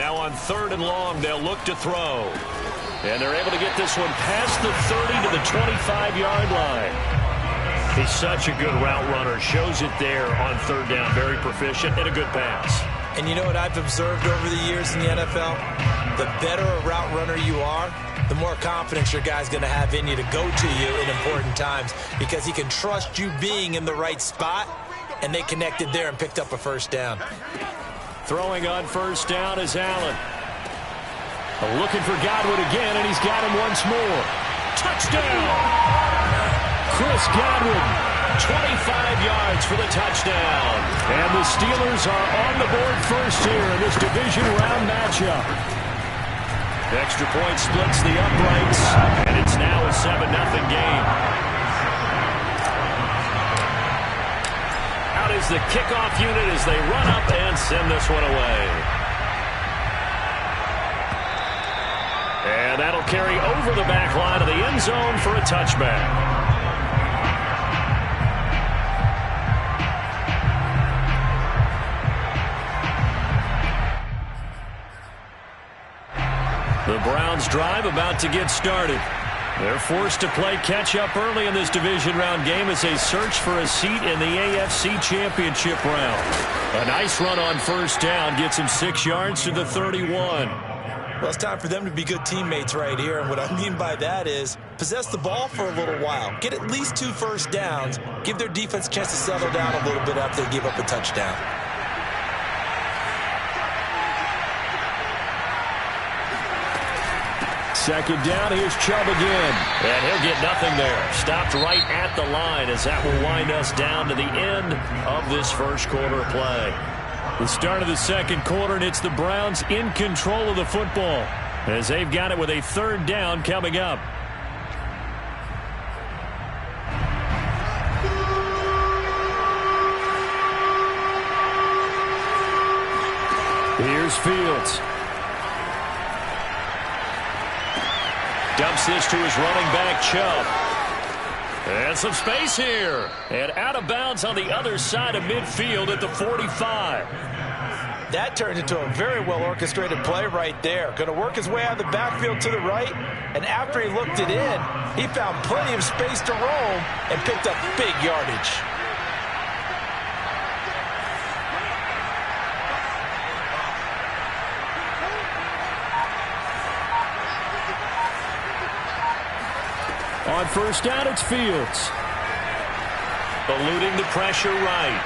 Now on 3rd and long, they'll look to throw. And they're able to get this one past the 30 to the 25-yard line. He's such a good route runner. Shows it there on 3rd down. Very proficient and a good pass. And you know what I've observed over the years in the NFL? The better a route runner you are, the more confidence your guy's going to have in you to go to you in important times, because he can trust you being in the right spot, and they connected there and picked up a 1st down. Throwing on 1st down is Allen. Looking for Godwin again, and he's got him once more. Touchdown! Chris Godwin, 25 yards for the touchdown. And the Steelers are on the board first here in this division round matchup. Extra point splits the uprights, and it's now a 7-0 game. Out is the kickoff unit as they run up and send this one away. And that'll carry over the back line of the end zone for a touchback. The Browns drive about to get started. They're forced to play catch-up early in this division round game as they search for a seat in the AFC Championship round. A nice run on 1st down gets him 6 yards to the 31. Well, it's time for them to be good teammates right here, and what I mean by that is possess the ball for a little while. Get at least 2 first downs. Give their defense a chance to settle down a little bit after they give up a touchdown. Second down, here's Chubb again. And he'll get nothing there. Stopped right at the line as that will wind us down to the end of this first quarter of play. The start of the second quarter, and it's the Browns in control of the football as they've got it with a 3rd down coming up. Here's Fields. Dumps this to his running back, Chubb. And some space here. And out of bounds on the other side of midfield at the 45. That turned into a very well-orchestrated play right there. Going to work his way out of the backfield to the right. And after he looked it in, he found plenty of space to roam and picked up big yardage. On 1st down, it's Fields. Eluding the pressure right.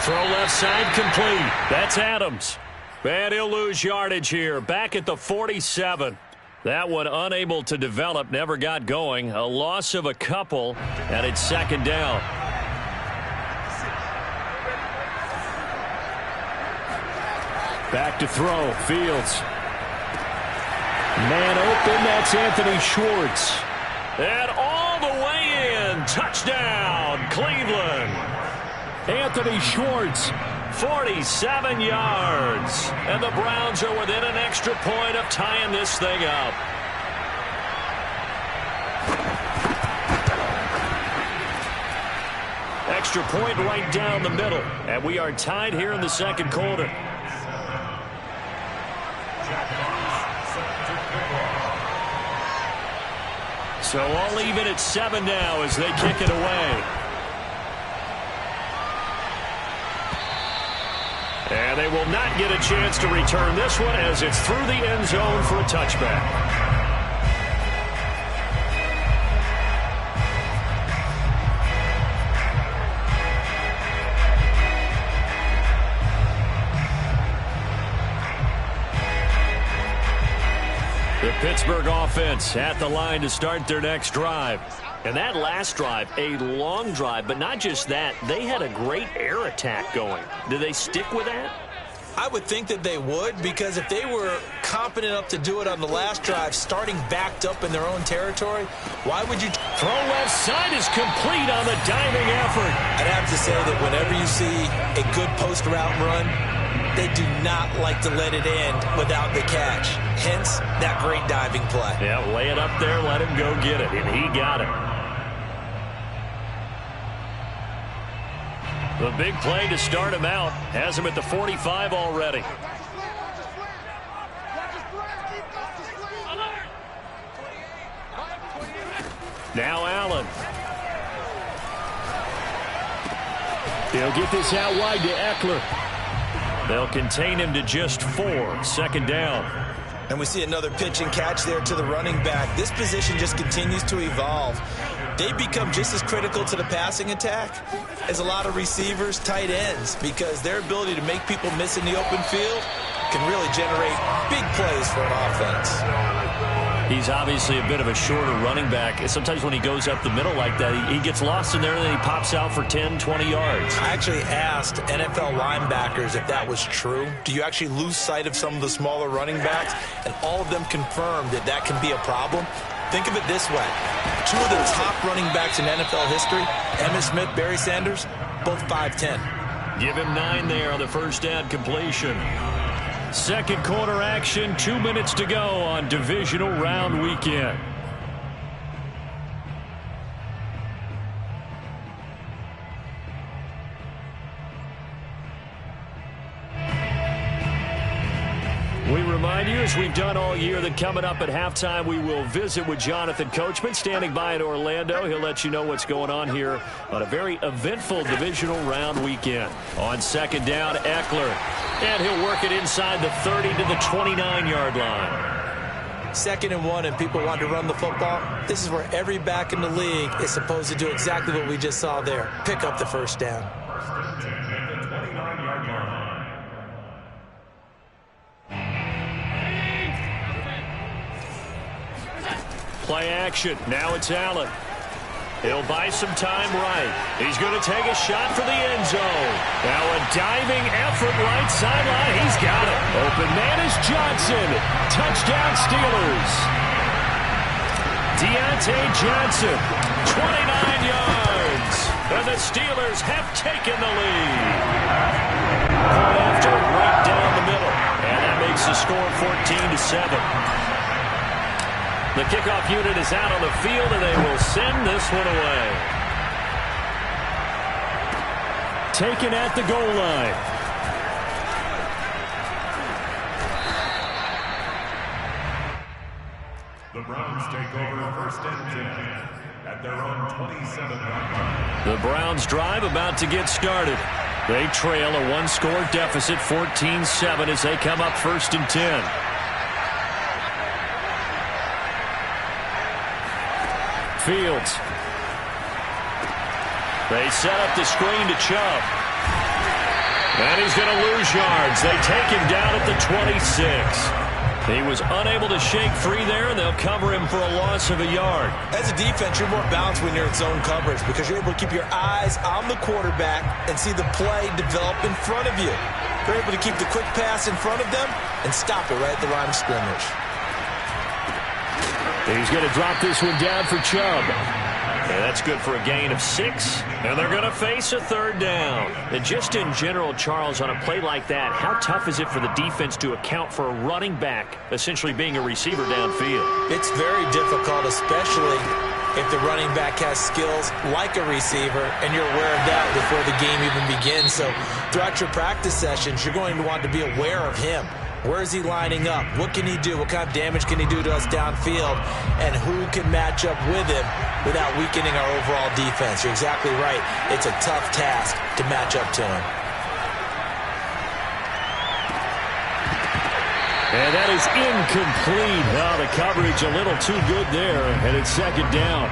Throw left side complete. That's Adams. And he'll lose yardage here. Back at the 47. That one unable to develop. Never got going. A loss of a couple. And it's 2nd down. Back to throw. Fields. Man open, that's Anthony Schwartz. And all the way in. Touchdown, Cleveland. Anthony Schwartz, 47 yards. And the Browns are within an extra point of tying this thing up. Extra point right down the middle. And we are tied here in the second quarter. So all even at 7 now as they kick it away. And they will not get a chance to return this one as it's through the end zone for a touchback. The Pittsburgh offense at the line to start their next drive. And that last drive, a long drive, but not just that, they had a great air attack going. Do they stick with that? I would think that they would, because if they were competent enough to do it on the last drive, starting backed up in their own territory, why would you... Throw left side is complete on the diving effort. I'd have to say that whenever you see a good post route run, they do not like to let it end without the catch. Hence, that great diving play. Yeah, lay it up there, let him go get it, and he got it. The big play to start him out has him at the 45 already. Now Allen. He'll get this out wide to Eckler. They'll contain him to just 4. 2nd down. And we see another pitch and catch there to the running back. This position just continues to evolve. They become just as critical to the passing attack as a lot of receivers, tight ends, because their ability to make people miss in the open field can really generate big plays for an offense. He's obviously a bit of a shorter running back. Sometimes when he goes up the middle like that, he gets lost in there and then he pops out for 10, 20 yards. I actually asked NFL linebackers if that was true. Do you actually lose sight of some of the smaller running backs? And all of them confirmed that that can be a problem. Think of it this way. 2 of the top running backs in NFL history, Emmitt Smith, Barry Sanders, both 5'10". Give him 9 there on the first down completion. Second quarter action, 2 minutes to go on divisional round weekend. We remind you, as we've done all year, that coming up at halftime, we will visit with Jonathan Coachman, standing by in Orlando. He'll let you know what's going on here on a very eventful divisional round weekend. On 2nd down, Eckler. And he'll work it inside the 30 to the 29-yard line. 2nd and 1, and people want to run the football. This is where every back in the league is supposed to do exactly what we just saw there. Pick up the first down. Play action. Now it's Allen. He'll buy some time right. He's going to take a shot for the end zone. Now a diving effort right sideline. He's got it. Open man is Johnson. Touchdown Steelers. Deontay Johnson, 29 yards. And the Steelers have taken the lead. Point after right down the middle. And that makes the score 14-7. The kickoff unit is out on the field, and they will send this one away. Taken at the goal line. The Browns take over 1st and 10 at their own 27-yard line. The Browns drive about to get started. They trail a 1-score deficit, 14-7, as they come up 1st and 10. Fields. They set up the screen to Chubb. And he's going to lose yards. They take him down at the 26. He was unable to shake free there, and they'll cover him for a loss of a yard. As a defense, you're more balanced when you're in zone coverage because you're able to keep your eyes on the quarterback and see the play develop in front of you. You're able to keep the quick pass in front of them and stop it right at the line of scrimmage. He's going to drop this one down for Chubb. And that's good for a gain of 6. And they're going to face a 3rd down. And just in general, Charles, on a play like that, how tough is it for the defense to account for a running back essentially being a receiver downfield? It's very difficult, especially if the running back has skills like a receiver and you're aware of that before the game even begins. So throughout your practice sessions, you're going to want to be aware of him. Where is he lining up? What can he do? What kind of damage can he do to us downfield? And who can match up with him without weakening our overall defense? You're exactly right. It's a tough task to match up to him. And that is incomplete. Oh, the coverage a little too good there. And it's 2nd down.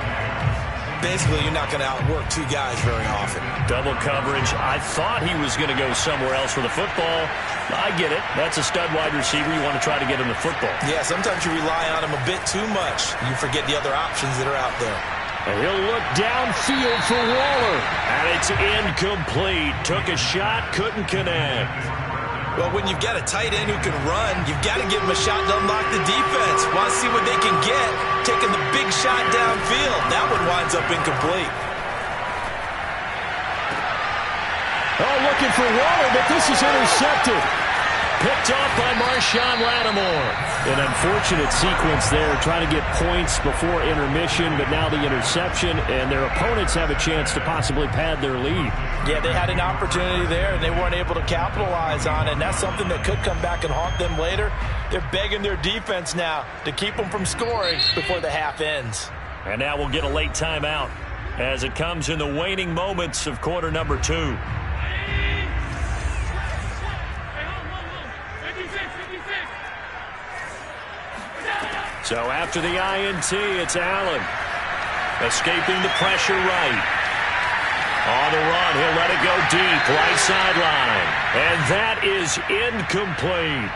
Basically, you're not going to outwork 2 guys very often. Double coverage. I thought he was going to go somewhere else with the football. I get it. That's a stud wide receiver. You want to try to get him the football. Yeah, sometimes you rely on him a bit too much. You forget the other options that are out there. And he'll look downfield for Waller. And it's incomplete. Took a shot, couldn't connect. Well, when you've got a tight end who can run, you've got to give him a shot to unlock the defense. Want to see what they can get. Taking the big shot downfield. That one winds up incomplete. Oh, looking for Waller, but this is intercepted. Picked off by Marshawn Lattimore. An unfortunate sequence there, trying to get points before intermission, but now the interception, and their opponents have a chance to possibly pad their lead. Yeah, they had an opportunity there, and they weren't able to capitalize on it, and that's something that could come back and haunt them later. They're begging their defense now to keep them from scoring before the half ends. And now we'll get a late timeout as it comes in the waning moments of quarter number 2. So after the INT, it's Allen. Escaping the pressure right. On the run, he'll let it go deep, right sideline. And that is incomplete.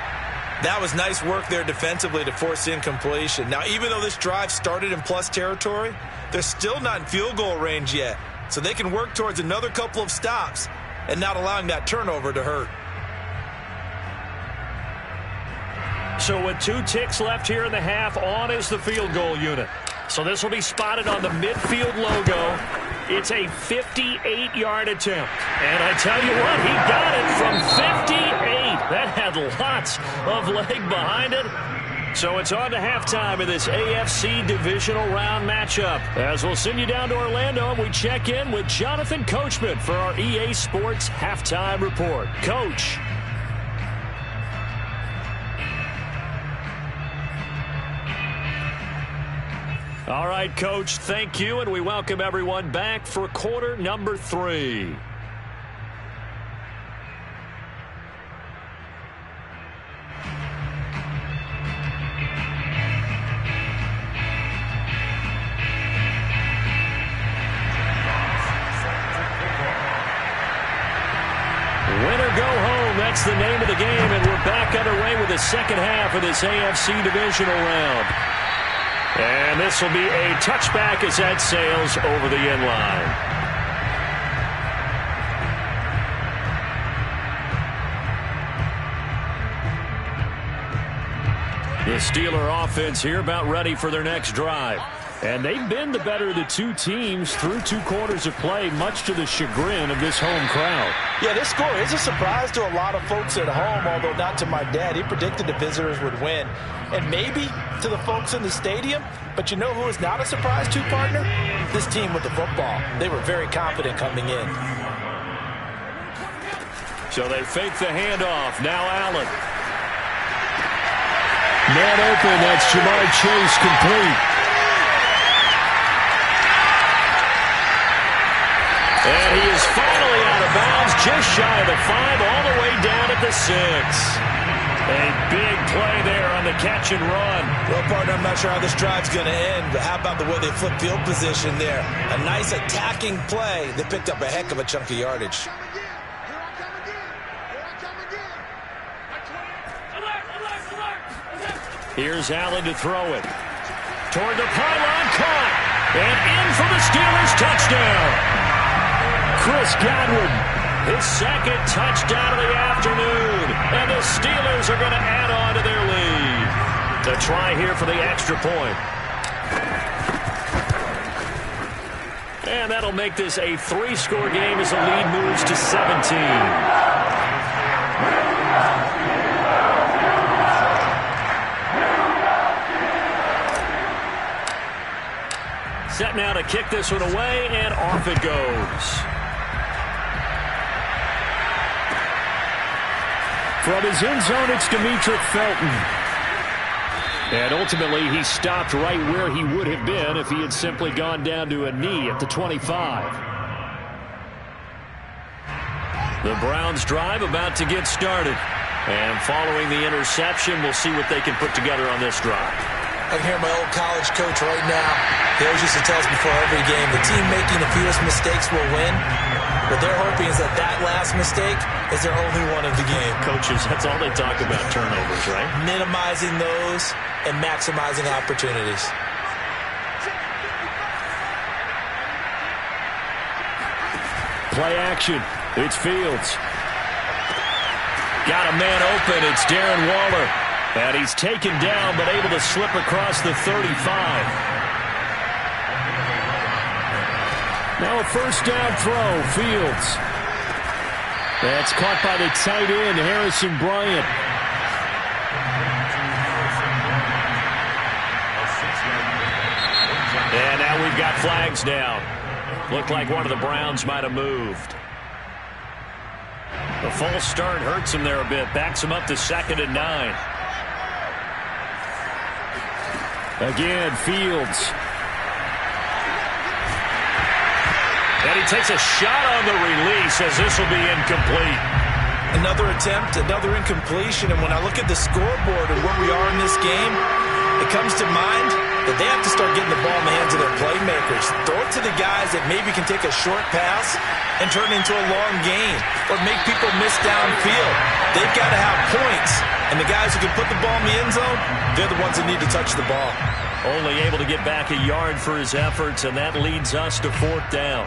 That was nice work there defensively to force incompletion. Now, even though this drive started in plus territory, they're still not in field goal range yet. So they can work towards another couple of stops and not allowing that turnover to hurt. So with 2 ticks left here in the half, on is the field goal unit. So this will be spotted on the midfield logo. It's a 58-yard attempt. And I tell you what, he got it from 58. That had lots of leg behind it. So it's on to halftime of this AFC divisional round matchup. As we'll send you down to Orlando, and we check in with Jonathan Coachman for our EA Sports Halftime Report. Coach. All right, Coach, thank you, and we welcome everyone back for quarter number 3. Winner go home, that's the name of the game, and we're back underway with the second half of this AFC divisional round. And this will be a touchback as that sails over the end line. The Steeler offense here about ready for their next drive. And they've been the better of the 2 teams through 2 quarters of play, much to the chagrin of this home crowd. Yeah, this score is a surprise to a lot of folks at home, although not to my dad. He predicted the visitors would win. And maybe to the folks in the stadium, but you know who is not a surprise to, partner? This team with the football. They were very confident coming in. So they fake the handoff. Now Allen. Man open, that's Jamar Chase complete. And he is finally out of bounds, just shy of the 5, all the way down at the 6. A big play there on the catch and run. Well, partner, I'm not sure how this drive's going to end, but how about the way they flip field position there? A nice attacking play. They picked up a heck of a chunk of yardage. Here's Allen to throw it. Toward the pylon, caught. And in for the Steelers touchdown. Chris Godwin, his second touchdown of the afternoon. And the Steelers are going to add on to their lead. The try here for the extra point. And that'll make this a 3-score game as the lead moves to 17. Set now to kick this one away, and off it goes. From his end zone, it's Demetric Felton. And ultimately, he stopped right where he would have been if he had simply gone down to a knee at the 25. The Browns drive about to get started. And following the interception, we'll see what they can put together on this drive. I can hear my old college coach right now. He always used to tell us before every game, the team making the fewest mistakes will win. What they're hoping is that last mistake is their only one of the game. Coaches, that's all they talk about, turnovers, right? Minimizing those and maximizing opportunities. Play action. It's Fields. Got a man open. It's Darren Waller. And he's taken down, but able to slip across the 35. Now a first down throw, Fields. That's caught by the tight end, Harrison Bryant. And now we've got flags down. Looked like one of the Browns might have moved. The false start hurts him there a bit. Backs him up to 2nd and 9. Again, Fields. And he takes a shot on the release as this will be incomplete. Another attempt, another incompletion, and when I look at the scoreboard and where we are in this game, it comes to mind that they have to start getting the ball in the hands of their playmakers. Throw it to the guys that maybe can take a short pass and turn it into a long gain or make people miss downfield. They've got to have points, and the guys who can put the ball in the end zone, they're the ones that need to touch the ball. Only able to get back a yard for his efforts, and that leads us to 4th down.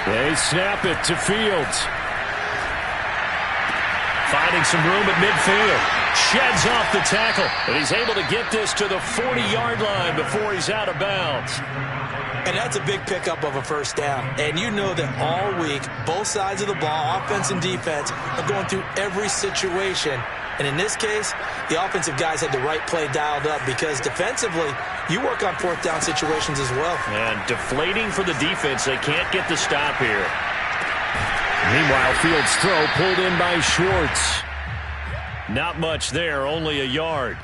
They snap it to Fields. Finding some room at midfield. Sheds off the tackle. And he's able to get this to the 40-yard line before he's out of bounds. And that's a big pickup of a first down. And you know that all week, both sides of the ball, offense and defense, are going through every situation. And in this case, the offensive guys had the right play dialed up because defensively, you work on 4th down situations as well. And deflating for the defense. They can't get the stop here. Meanwhile, Fields' throw pulled in by Schwartz. Not much there, only a yard.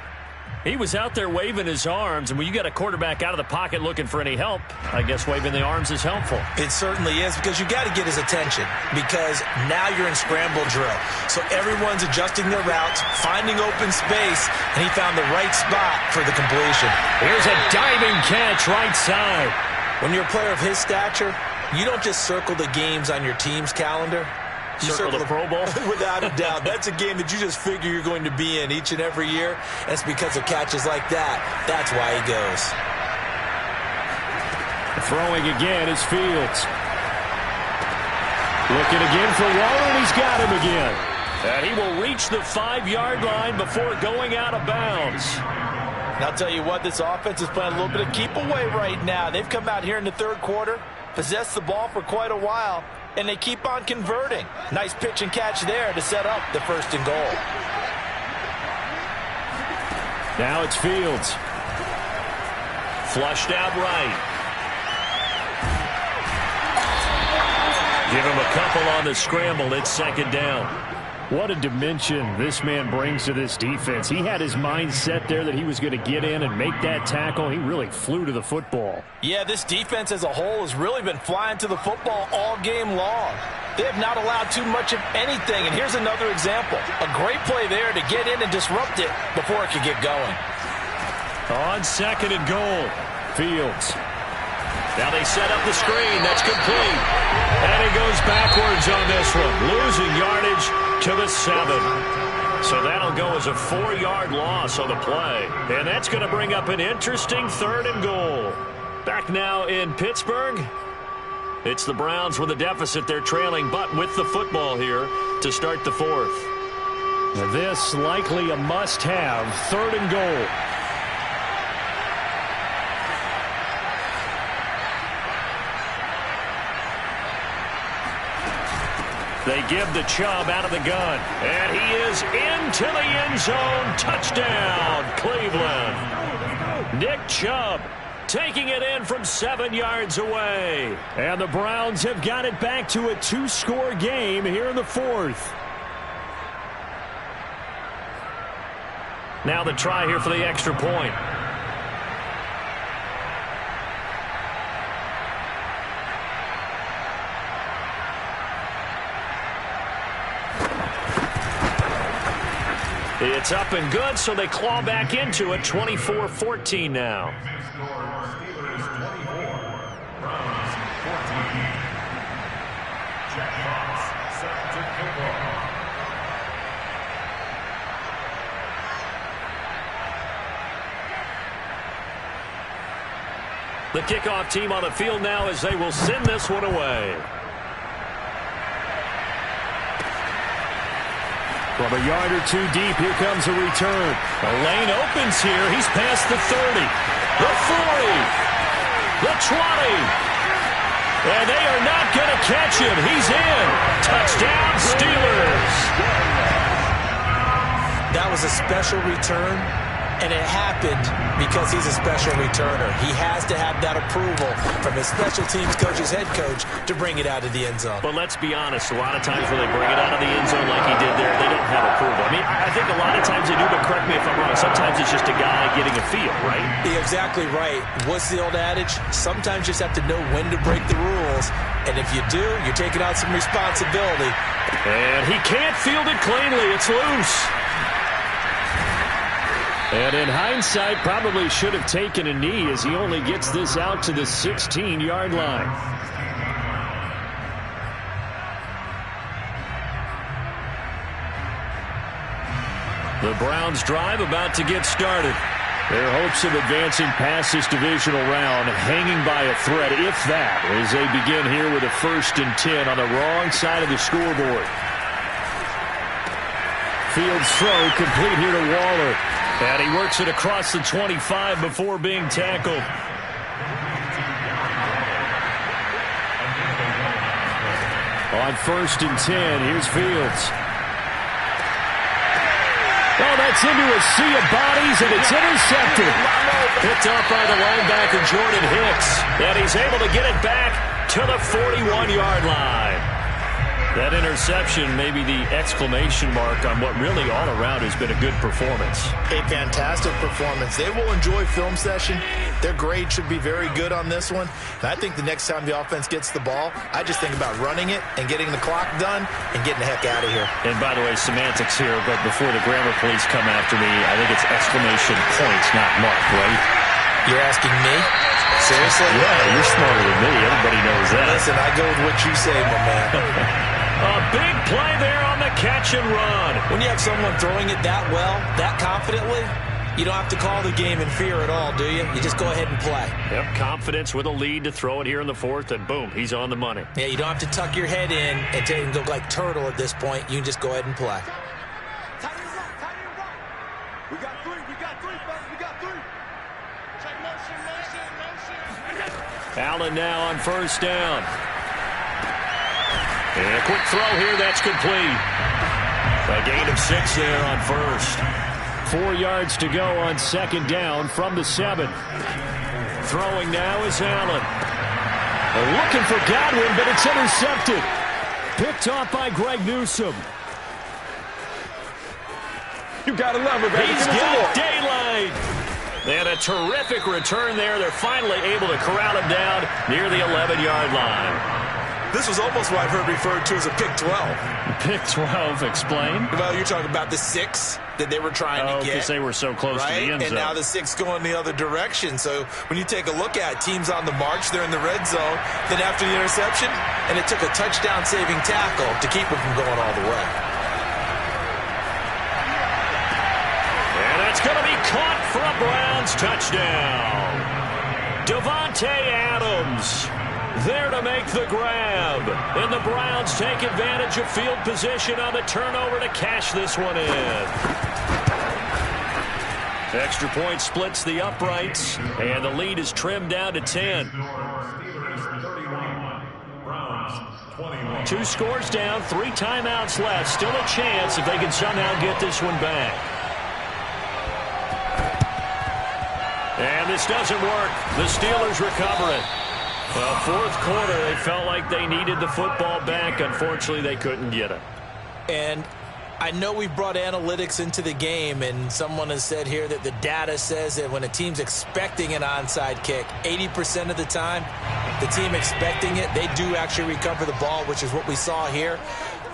He was out there waving his arms, and when you got a quarterback out of the pocket looking for any help, I guess waving the arms is helpful. It certainly is, because you got to get his attention, because now you're in scramble drill. So everyone's adjusting their routes, finding open space, and he found the right spot for the completion. Here's a diving catch right side. When you're a player of his stature, you don't just circle the games on your team's calendar. You circle the Pro Bowl? Without a doubt. That's a game that you just figure you're going to be in each and every year. That's because of catches like that. That's why he goes. Throwing again is Fields. Looking again for Waller, and he's got him again. And he will reach the 5-yard line before going out of bounds. And I'll tell you what, this offense is playing a little bit of keep away right now. They've come out here in the 3rd quarter, possessed the ball for quite a while, and they keep on converting. Nice pitch and catch there to set up the 1st and goal. Now it's Fields. Flushed out right. Give him a couple on the scramble. It's 2nd down. What a dimension this man brings to this defense. He had his mind set there that he was going to get in and make that tackle. He really flew to the football. Yeah, this defense as a whole has really been flying to the football all game long. They have not allowed too much of anything, and here's another example. A great play there to get in and disrupt it before it could get going. On 2nd and goal, Fields. Now they set up the screen. That's complete. And he goes backwards on this one, losing yardage to the 7. So that'll go as a 4-yard loss on the play. And that's going to bring up an interesting 3rd and goal. Back now in Pittsburgh. It's the Browns with a deficit. They're trailing, but with the football here to start the 4th. This likely a must-have 3rd and goal. They give the Chubb out of the gun. And he is into the end zone. Touchdown, Cleveland. Nick Chubb taking it in from 7 yards away. And the Browns have got it back to a 2-score game here in the 4th. Now the try here for the extra point. It's up and good, so they claw back into it. 24-14 now. Steelers 24, Browns 14. Jack Fox set to kick off. The kickoff team on the field now as they will send this one away. From a yard or 2 deep, here comes a return. The lane opens here. He's past the 30, the 40, the 20. And they are not going to catch him. He's in. Touchdown, Steelers. That was a special return, and it happened because he's a special returner. He has to have that approval from his special teams coach's head coach to bring it out of the end zone. But let's be honest, a lot of times when they bring it out of the end zone like he did there, they don't have approval. I mean, I think a lot of times they do, but correct me if I'm wrong. Sometimes it's just a guy getting a feel, right? You're exactly right. What's the old adage? Sometimes you just have to know when to break the rules, and if you do, you're taking on some responsibility. And he can't field it cleanly. It's loose. And in hindsight, probably should have taken a knee as he only gets this out to the 16-yard line. The Browns drive about to get started. Their hopes of advancing past this divisional round hanging by a thread, if that, as they begin here with a 1st and 10 on the wrong side of the scoreboard. Fields throw complete here to Waller. And he works it across the 25 before being tackled. On 1st and 10, here's Fields. Oh, that's into a sea of bodies, and it's intercepted. Picked up by the linebacker, Jordan Hicks. And he's able to get it back to the 41-yard line. That interception may be the exclamation mark on what really all around has been a good performance. A fantastic performance. They will enjoy film session. Their grade should be very good on this one. And I think the next time the offense gets the ball, I just think about running it and getting the clock done and getting the heck out of here. And by the way, semantics here, but before the grammar police come after me, I think it's exclamation points, not mark, right? You're asking me? Seriously? Yeah, you're smarter than me. Everybody knows that. Listen, I go with what you say, my man. A big play there on the catch and run. When you have someone throwing it that well, that confidently, you don't have to call the game in fear at all, do you? You just go ahead and play. Yep, confidence with a lead to throw it here in the 4th, and boom, he's on the money. Yeah, you don't have to tuck your head in and go like turtle at this point. You can just go ahead and play. We got three, fellas, we got three. Check motion. Allen now on 1st down. And a quick throw here, that's complete. A gain of 6 there on 1st. 4 yards to go on 2nd down from the 7. Throwing now is Allen. They're looking for Godwin, but it's intercepted. Picked off by Greg Newsome. You gotta love it, baby. He's got daylight. And a terrific return there. They're finally able to corral him down near the 11-yard line. This was almost what I've heard referred to as a pick 12. Pick 12, explain. Well, you're talking about the 6 that they were trying to get. Because they were so close to the end zone. And now the 6 going the other direction. So when you take a look at teams on the march, they're in the red zone. Then after the interception, and it took a touchdown-saving tackle to keep them from going all the way. And that's going to be caught for a Browns touchdown. Davante Adams there to make the grab. And the Browns take advantage of field position on the turnover to cash this one in. Extra point splits the uprights, and the lead is trimmed down to 10. Steelers 31, Browns 21. 2 scores down, 3 timeouts left. Still a chance if they can somehow get this one back. And this doesn't work. The Steelers recover it. Well, 4th quarter, they felt like they needed the football back. Unfortunately, they couldn't get it. And I know we brought analytics into the game, and someone has said here that the data says that when a team's expecting an onside kick, 80% of the time, the team expecting it, they do actually recover the ball, which is what we saw here.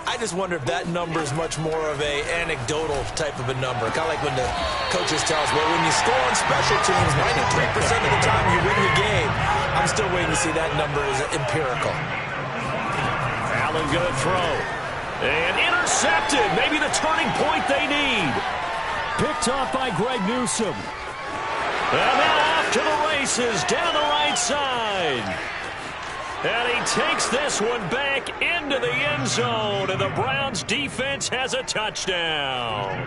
I just wonder if that number is much more of a anecdotal type of a number. Kind of like when the coaches tell us, well, when you score on special teams, 93% of the time you win the game. I'm still waiting to see that number is empirical. Allen going to throw. And intercepted. Maybe the turning point they need. Picked off by Greg Newsome. And now off to the races down the right side. And he takes this one back into the end zone, and the Browns defense has a touchdown.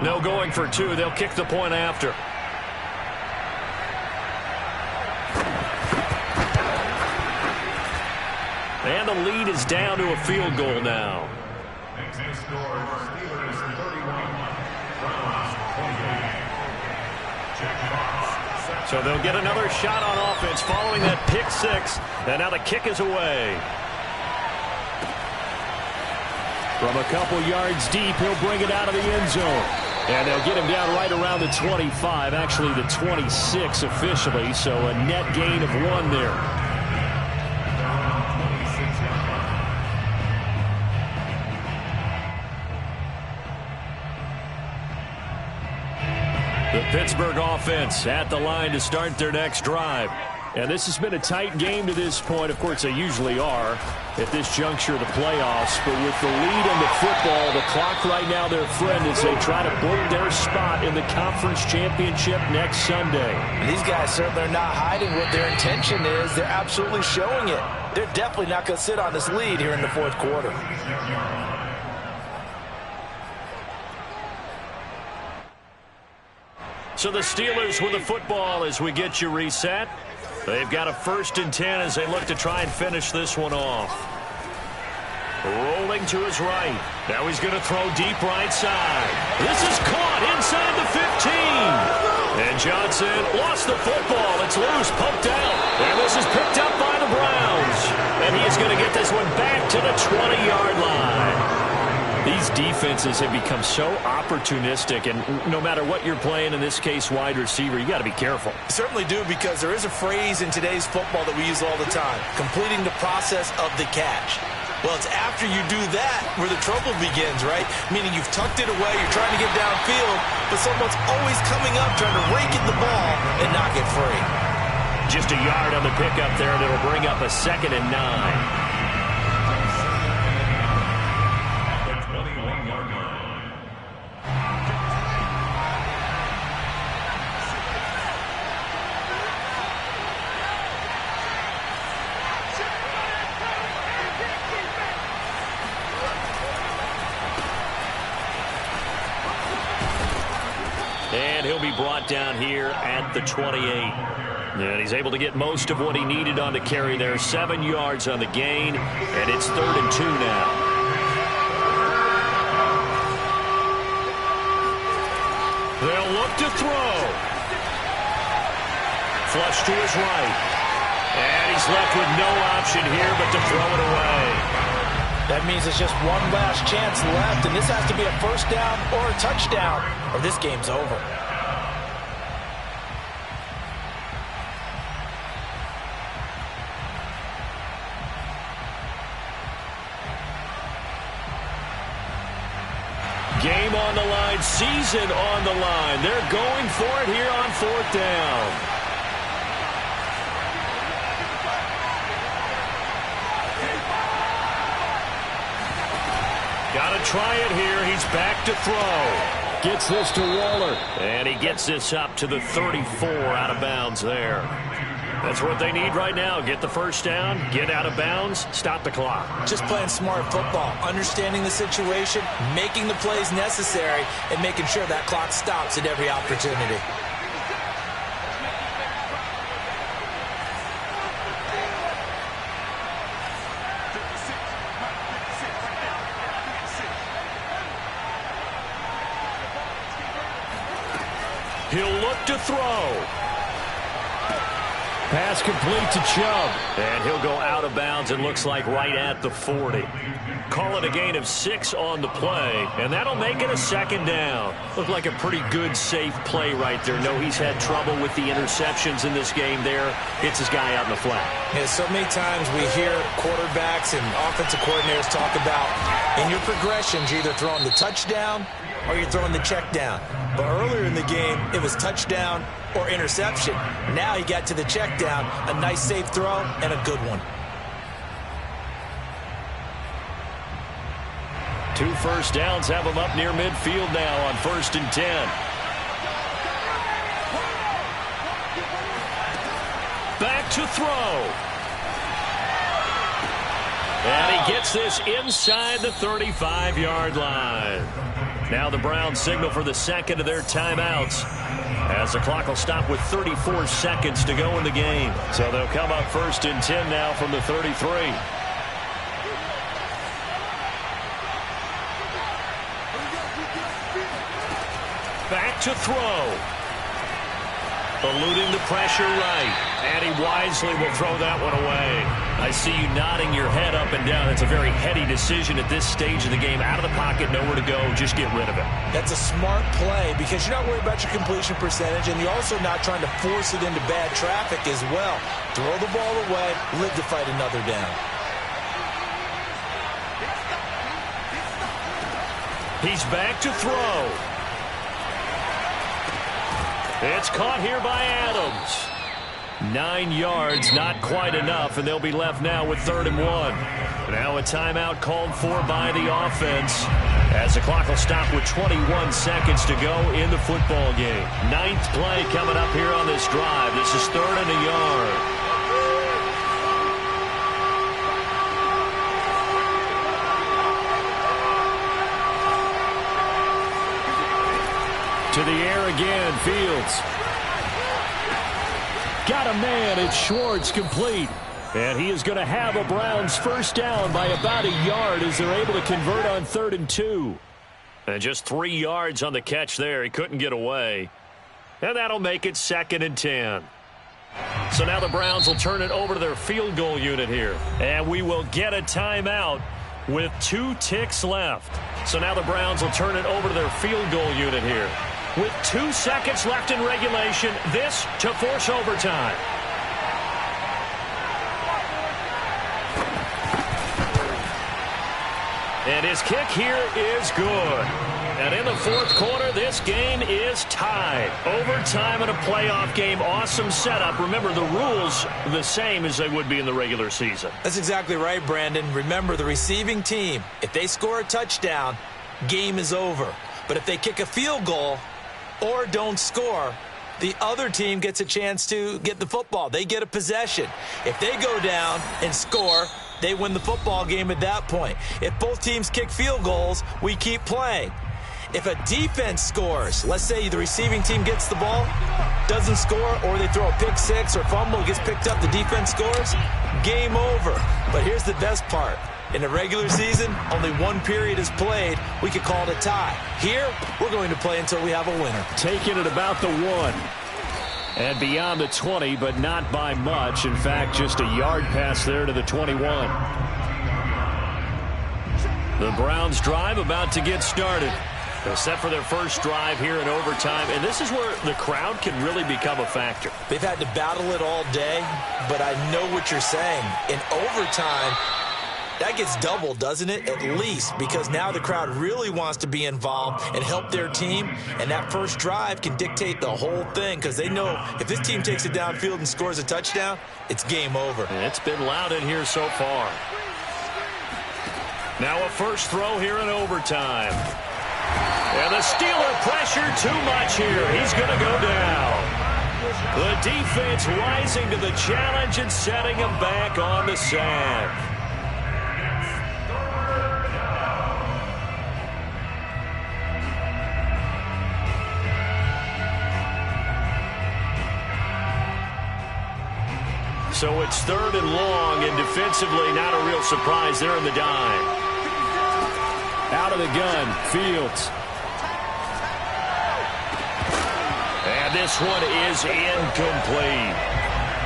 No going for 2. They'll kick the point after. And the lead is down to a field goal now. Makes the score Steelers 31, Browns 28. Check box. So they'll get another shot on offense following that pick six. And now the kick is away. From a couple yards deep, he'll bring it out of the end zone. And they'll get him down right around the 25, actually the 26 officially, so a net gain of 1 there. The Pittsburgh offense at the line to start their next drive. And this has been a tight game to this point. Of course, they usually are at this juncture of the playoffs. But with the lead in the football, the clock right now their friend as they try to book their spot in the conference championship next Sunday. And these guys certainly are not hiding what their intention is. They're absolutely showing it. They're definitely not going to sit on this lead here in the fourth quarter. So the Steelers with the football as we get you reset. They've got a 1st and 10 as they look to try and finish this one off. Rolling to his right. Now he's going to throw deep right side. This is caught inside the 15. And Johnson lost the football. It's loose, poked out. And this is picked up by the Browns. And he is going to get this one back to the 20-yard line. These defenses have become so opportunistic, and no matter what you're playing, in this case wide receiver, you got to be careful. Certainly do, because there is a phrase in today's football that we use all the time, completing the process of the catch. Well, it's after you do that where the trouble begins, right? Meaning you've tucked it away, you're trying to get downfield, but someone's always coming up trying to rake at the ball and knock it free. Just a yard on the pickup there, and it'll bring up a 2nd and 9. And he'll be brought down here at the 28. And he's able to get most of what he needed on the carry there. 7 yards on the gain, and it's 3rd and 2 now. They'll look to throw. Flush to his right. And he's left with no option here but to throw it away. That means it's just one last chance left, and this has to be a 1st down or a touchdown, or this game's over. Game on the line, season on the line. They're going for it here on 4th down. Got to try it here. He's back to throw. Gets this to Waller. And he gets this up to the 34 out of bounds there. That's what they need right now. Get the 1st down, get out of bounds, stop the clock. Just playing smart football, understanding the situation, making the plays necessary, and making sure that clock stops at every opportunity. He'll look to throw. Pass complete to Chubb. And he'll go out of bounds, it looks like right at the 40. Call it a gain of 6 on the play, and that'll make it a 2nd down. Looked like a pretty good, safe play right there. No, he's had trouble with the interceptions in this game there. Hits his guy out in the flat. Yeah, so many times we hear quarterbacks and offensive coordinators talk about in your progressions, you're either throwing the touchdown or you're throwing the check down. But earlier in the game, it was touchdown or interception. Now he got to the check down, a nice safe throw, and a good one. 2 first downs have him up near midfield now on 1st and 10. Back to throw. And he gets this inside the 35-yard line. Now the Browns signal for the 2nd of their timeouts, as the clock will stop with 34 seconds to go in the game. So they'll come up 1st and 10 now from the 33. to throw. Eluding the pressure right. And he wisely will throw that one away. I see you nodding your head up and down. It's a very heady decision at this stage of the game. Out of the pocket, nowhere to go. Just get rid of it. That's a smart play because you're not worried about your completion percentage, and you're also not trying to force it into bad traffic as well. Throw the ball away, live to fight another down. He's back to throw. It's caught here by Adams. 9 yards, not quite enough, and they'll be left now with 3rd and 1. Now a timeout called for by the offense as the clock will stop with 21 seconds to go in the football game. 9th play coming up here on this drive. This is 3rd and a yard. To the air again, Fields. Got a man, it's Schwartz, complete. And he is going to have a Browns first down by about a yard as they're able to convert on 3rd and 2. And just 3 yards on the catch there. He couldn't get away. And that'll make it 2nd and 10. So now the Browns will turn it over to their field goal unit here. And we will get a timeout with 2 ticks left. So now the Browns will turn it over to their field goal unit here. With 2 seconds left in regulation, this to force overtime. And his kick here is good. And in the 4th quarter, this game is tied. Overtime in a playoff game, awesome setup. Remember, the rules the same as they would be in the regular season. That's exactly right, Brandon. Remember, the receiving team, if they score a touchdown, game is over. But if they kick a field goal or don't score, the other team gets a chance to get the football. They get a possession. If they go down and score, they win the football game at that point. If both teams kick field goals, we keep playing. If a defense scores, let's say the receiving team gets the ball, doesn't score, or they throw a pick six or fumble, gets picked up, the defense scores, game over. But here's the best part. In the regular season, only 1 period is played. We could call it a tie. Here, we're going to play until we have a winner. Taking it about the 1. And beyond the 20, but not by much. In fact, just a yard pass there to the 21. The Browns drive about to get started. They're set for their first drive here in overtime. And this is where the crowd can really become a factor. They've had to battle it all day, but I know what you're saying. In overtime, that gets doubled, doesn't it? At least, because now the crowd really wants to be involved and help their team, and that first drive can dictate the whole thing because they know if this team takes it downfield and scores a touchdown, it's game over. And it's been loud in here so far. Now a first throw here in overtime. And the Steeler pressure too much here. He's going to go down. The defense rising to the challenge and setting him back on the sack. So it's 3rd and long, and defensively not a real surprise there in the dime. Out of the gun, Fields. And this one is incomplete.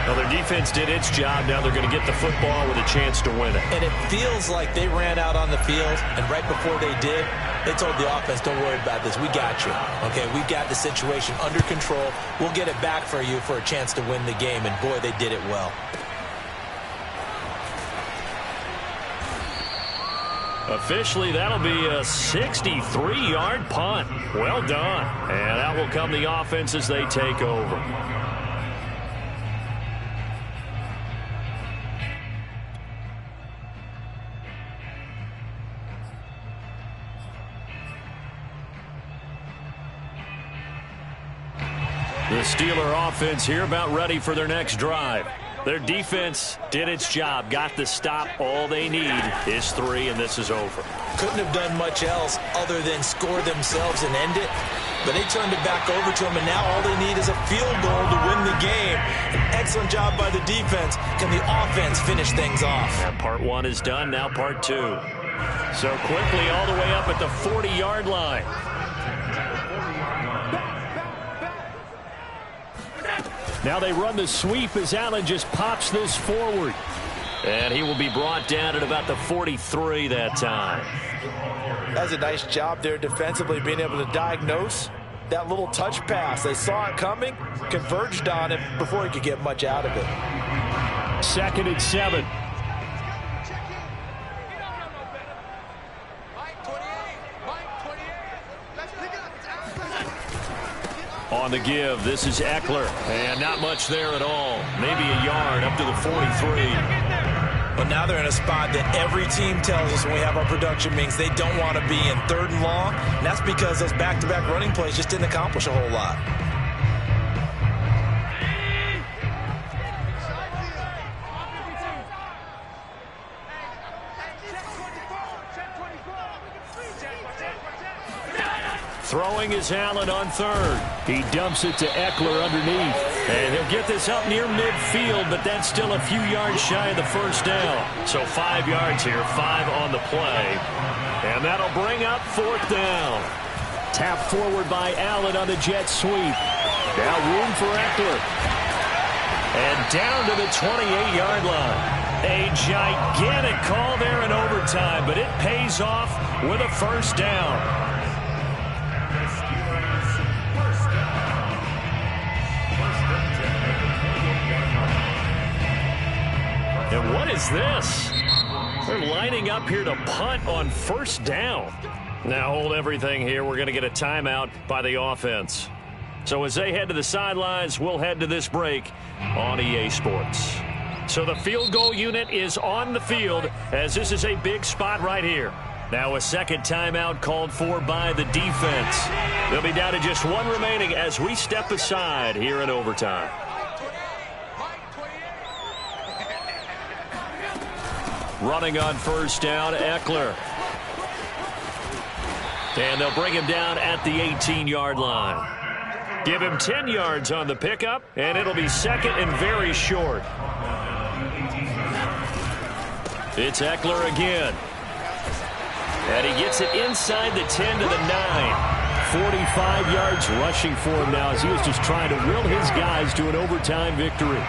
Well, their defense did its job. Now they're going to get the football with a chance to win it. And it feels like they ran out on the field, and right before they did, they told the offense, don't worry about this. We got you. Okay, we've got the situation under control. We'll get it back for you for a chance to win the game. And, boy, they did it well. Officially, that'll be a 63-yard punt. Well done. And out will come the offense as they take over. The Steeler offense here about ready for their next drive. Their defense did its job, got the stop. All they need is 3, and this is over. Couldn't have done much else other than score themselves and end it. But they turned it back over to them, and now all they need is a field goal to win the game. An excellent job by the defense. Can the offense finish things off? And part 1 is done, now part 2. So quickly all the way up at the 40-yard line. Now they run the sweep as Allen just pops this forward. And he will be brought down at about the 43 that time. That's a nice job there defensively, being able to diagnose that little touch pass. They saw it coming, converged on it before he could get much out of it. 2nd and 7. On the give, this is Eckler. And not much there at all. Maybe a yard up to the 43. But now they're in a spot that every team tells us when we have our production meetings they don't want to be in, 3rd and long. And that's because those back-to-back running plays just didn't accomplish a whole lot. Throwing is Allen on 3rd. He dumps it to Eckler underneath. And he'll get this up near midfield, but that's still a few yards shy of the 1st down. So 5 yards here, 5 on the play. And that'll bring up 4th down. Tap forward by Allen on the jet sweep. Now room for Eckler. And down to the 28-yard line. A gigantic call there in overtime, but it pays off with a 1st down. And what is this? They're lining up here to punt on 1st down. Now hold everything here. We're going to get a timeout by the offense. So as they head to the sidelines, we'll head to this break on EA Sports. So the field goal unit is on the field as this is a big spot right here. Now a 2nd timeout called for by the defense. They'll be down to just 1 remaining as we step aside here in overtime. Running on 1st down, Eckler. And they'll bring him down at the 18-yard line. Give him 10 yards on the pickup, and it'll be 2nd and very short. It's Eckler again. And he gets it inside the 10 to the 9. 45 yards rushing for him now as he was just trying to will his guys to an overtime victory.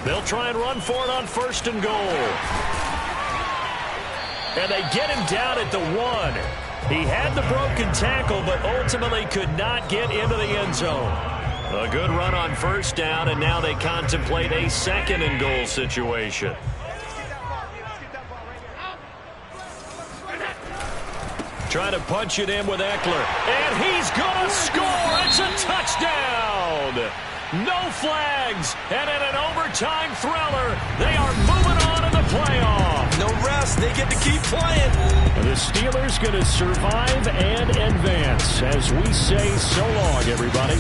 They'll try and run for it on 1st and goal. And they get him down at the 1. He had the broken tackle, but ultimately could not get into the end zone. A good run on 1st down, and now they contemplate a 2nd and goal situation. Trying to punch it in with Eckler. And he's going to score. It's a touchdown. No flags, and in an overtime thriller, they are moving on in the playoff. No rest, they get to keep playing. And the Steelers going to survive and advance as we say so long, everybody.